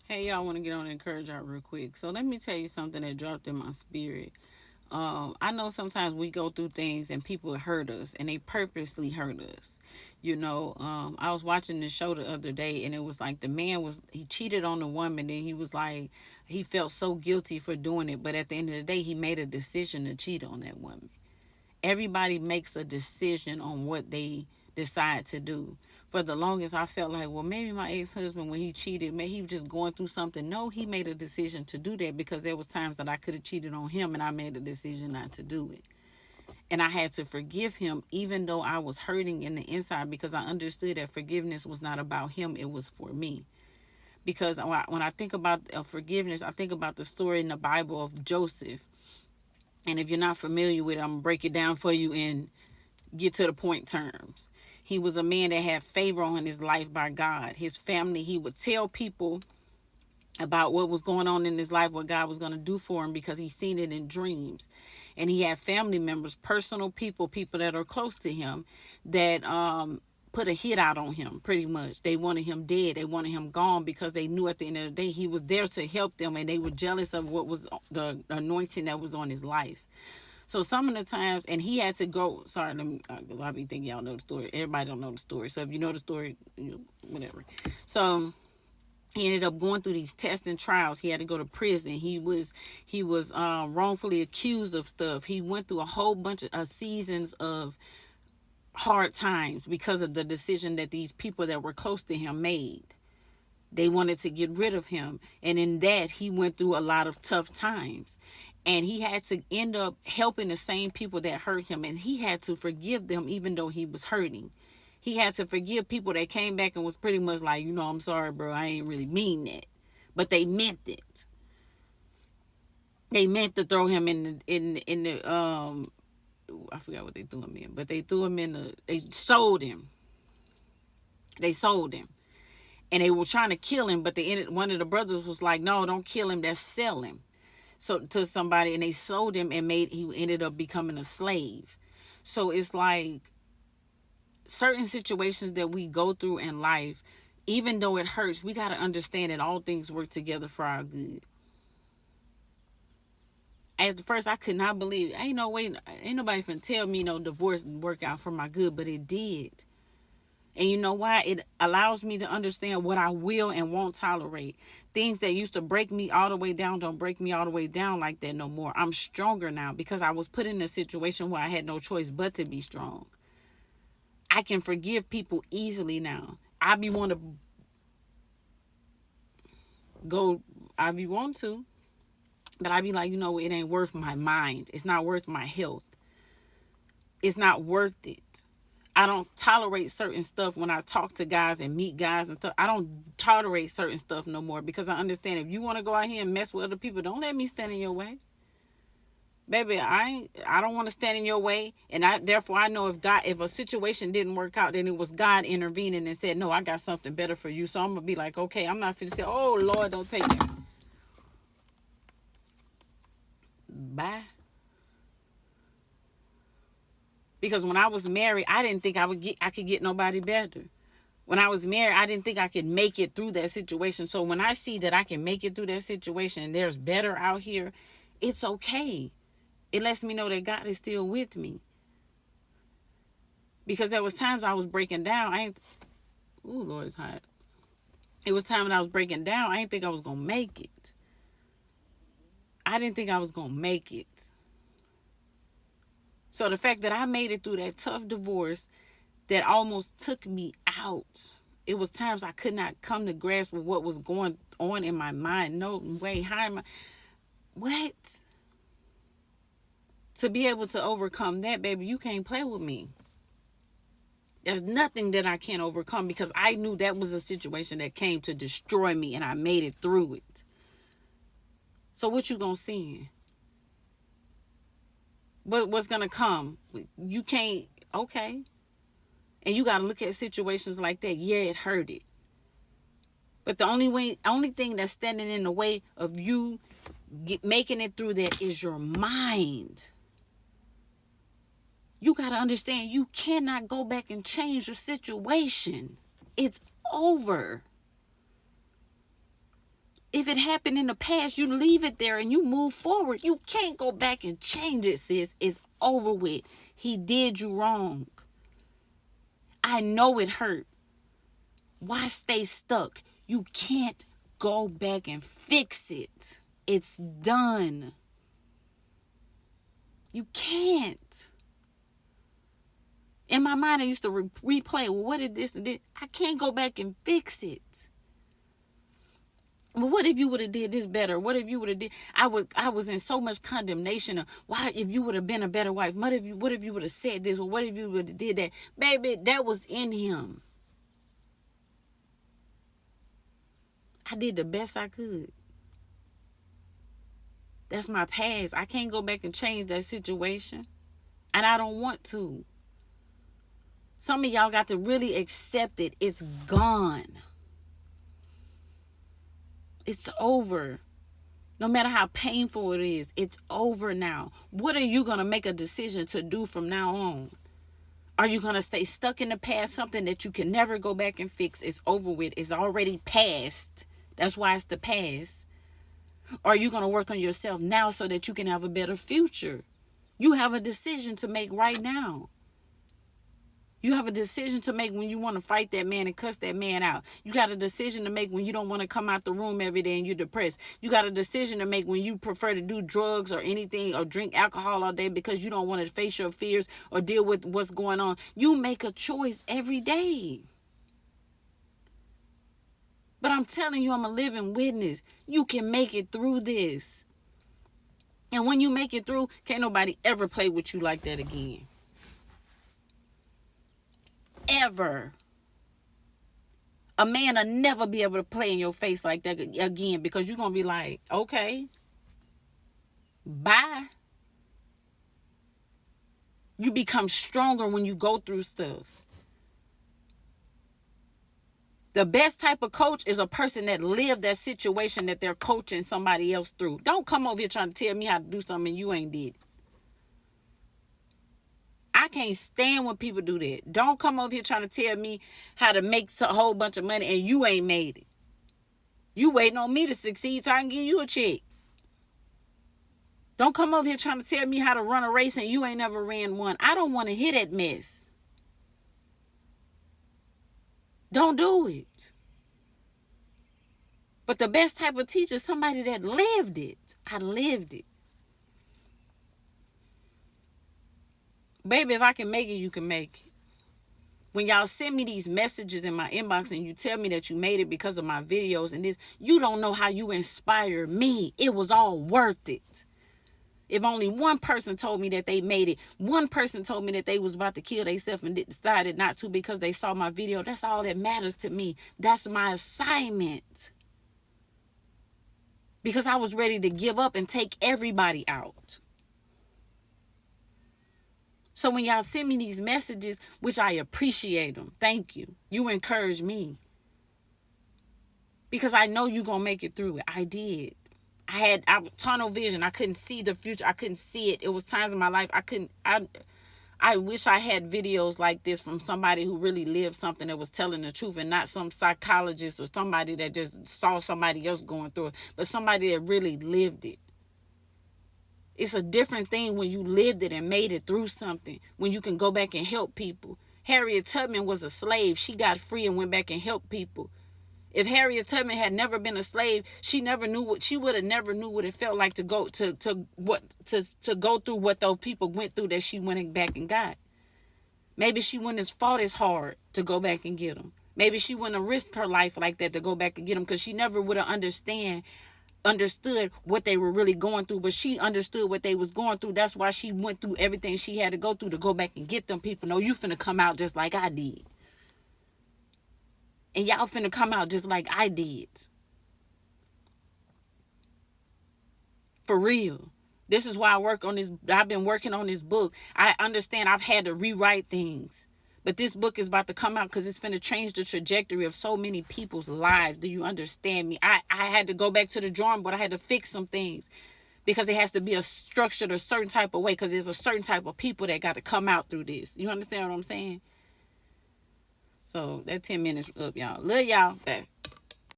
Hey, y'all, want to get on and encourage y'all real quick. So let me tell you something that dropped in my spirit. I know sometimes we go through things and people hurt us and they purposely hurt us. I was watching this show the other day and it was like the man he cheated on the woman and he was like, he felt so guilty for doing it. But at the end of the day, he made a decision to cheat on that woman. Everybody makes a decision on what they decide to do. For the longest, I felt like, well, maybe my ex-husband, when he cheated, maybe he was just going through something. No, he made a decision to do that because there was times that I could have cheated on him and I made a decision not to do it. And I had to forgive him even though I was hurting in the inside because I understood that forgiveness was not about him, it was for me. Because when I think about forgiveness, I think about the story in the Bible of Joseph. And if you're not familiar with it, I'm going to break it down for you and get to the point terms. He was a man that had favor on his life by God. His family, he would tell people about what was going on in his life, what God was going to do for him because he seen it in dreams. And he had family members, personal people, people that are close to him that put a hit out on him pretty much. They wanted him dead. They wanted him gone because they knew at the end of the day he was there to help them and they were jealous of what was the anointing that was on his life. So some of the times, and he had to go. Sorry, let me. I be thinking y'all know the story. Everybody don't know the story. So if you know the story, whatever. So he ended up going through these tests and trials. He had to go to prison. He was wrongfully accused of stuff. He went through a whole bunch of seasons of hard times because of the decision that these people that were close to him made. They wanted to get rid of him. And in that, he went through a lot of tough times. And he had to end up helping the same people that hurt him. And he had to forgive them even though he was hurting. He had to forgive people that came back and was pretty much like, I'm sorry, bro. I ain't really mean that. But they meant it. They meant to throw him in the I forgot what they threw him in, but they threw him in they sold him. They sold him. And they were trying to kill him, but one of the brothers was like, no, don't kill him, that's sell him. So to somebody, and they sold him and he ended up becoming a slave. So it's like certain situations that we go through in life, even though it hurts, we got to understand that all things work together for our good. At first, I could not believe it. Ain't no way, ain't nobody finna tell me no divorce work out for my good, but it did. And you know why? It allows me to understand what I will and won't tolerate. Things that used to break me all the way down don't break me all the way down like that no more. I'm stronger now because I was put in a situation where I had no choice but to be strong. I can forgive people easily now. I be want to go, I be want to, but I be like, it ain't worth my mind. It's not worth my health. It's not worth it. I don't tolerate certain stuff when I talk to guys and meet guys and stuff. I don't tolerate certain stuff no more because I understand if you want to go out here and mess with other people, don't let me stand in your way. Baby, I don't want to stand in your way. And therefore I know if a situation didn't work out, then it was God intervening and said, no, I got something better for you. So I'm gonna be like, okay, I'm not finna say, oh Lord, don't take it. Bye. Because when I was married, I didn't think I could get nobody better. When I was married, I didn't think I could make it through that situation. So when I see that I can make it through that situation and there's better out here, it's okay. It lets me know that God is still with me. Because there was times I was breaking down. Ooh, Lord, it's hot. It was time when I was breaking down. I didn't think I was gonna make it. I didn't think I was gonna make it. So the fact that I made it through that tough divorce that almost took me out. It was times I could not come to grasp with what was going on in my mind. No way. How am I? What? To be able to overcome that, baby, you can't play with me. There's nothing that I can't overcome because I knew that was a situation that came to destroy me and I made it through it. So what you gonna see? What's gonna come? You can't, okay. And you gotta look at situations like that. Yeah, it hurted. But the only thing that's standing in the way of you making it through that is your mind. You got to understand you cannot go back and change the situation. It's over. If it happened in the past, you leave it there and you move forward. You can't go back and change it, sis. It's over with. He did you wrong. I know it hurt. Why stay stuck? You can't go back and fix it. It's done. You can't. In my mind, I used to replay, well, what if this and this? I can't go back and fix it. Well, what if you would have did this better? What if you would have did? I was in so much condemnation of why if you would have been a better wife. What if you would have said this? Or what if you would have did that? Baby, that was in him. I did the best I could. That's my past. I can't go back and change that situation. And I don't want to. Some of y'all got to really accept it. It's gone. It's over. No matter how painful it is, it's over now. What are you going to make a decision to do from now on? Are you going to stay stuck in the past, something that you can never go back and fix? It's over with. It's already past. That's why it's the past. Or are you going to work on yourself now so that you can have a better future? You have a decision to make right now. You have a decision to make when you want to fight that man and cuss that man out. You got a decision to make when you don't want to come out the room every day and you're depressed. You got a decision to make when you prefer to do drugs or anything or drink alcohol all day because you don't want to face your fears or deal with what's going on. You make a choice every day. But I'm telling you, I'm a living witness. You can make it through this. And when you make it through, can't nobody ever play with you like that again. Ever. A man will never be able to play in your face like that again because you're going to be like, okay, bye. You become stronger when you go through stuff. The best type of coach is a person that lived that situation that they're coaching somebody else through. Don't come over here trying to tell me how to do something you ain't did. I can't stand when people do that. Don't come over here trying to tell me how to make a whole bunch of money and you ain't made it. You waiting on me to succeed so I can give you a check. Don't come over here trying to tell me how to run a race and you ain't never ran one. I don't want to hear that mess. Don't do it. But the best type of teacher is somebody that lived it. I lived it. Baby, if I can make it, you can make it. When y'all send me these messages in my inbox and you tell me that you made it because of my videos and this, you don't know how you inspire me. It was all worth it. If only one person told me that they made it, one person told me that they was about to kill themselves and decided not to because they saw my video, that's all that matters to me. That's my assignment. Because I was ready to give up and take everybody out. So when y'all send me these messages, which I appreciate them, thank you. You encourage me. Because I know you're going to make it through it. I did. I was tunnel vision. I couldn't see the future. I couldn't see it. It was times in my life I wish I had videos like this from somebody who really lived something that was telling the truth and not some psychologist or somebody that just saw somebody else going through it, but somebody that really lived it. It's a different thing when you lived it and made it through something, when you can go back and help people. Harriet Tubman was a slave. She got free and went back and helped people. If Harriet Tubman had never been a slave, she would have never knew what it felt like to go go through what those people went through that she went back and got. Maybe she wouldn't have fought as hard to go back and get them. Maybe she wouldn't have risked her life like that to go back and get them because she never would have understood what they were really going through, but she understood what they was going through. That's why she went through everything she had to go through to go back and get them people. No, you finna come out just like I did. And y'all finna come out just like I did. For real. This is why I've been working on this book. I understand I've had to rewrite things. But this book is about to come out because it's finna change the trajectory of so many people's lives. Do you understand me? I had to go back to the drawing board. I had to fix some things because it has to be structured a certain type of way because there's a certain type of people that got to come out through this. You understand what I'm saying? So that 10 minutes up, y'all. Love y'all. Back.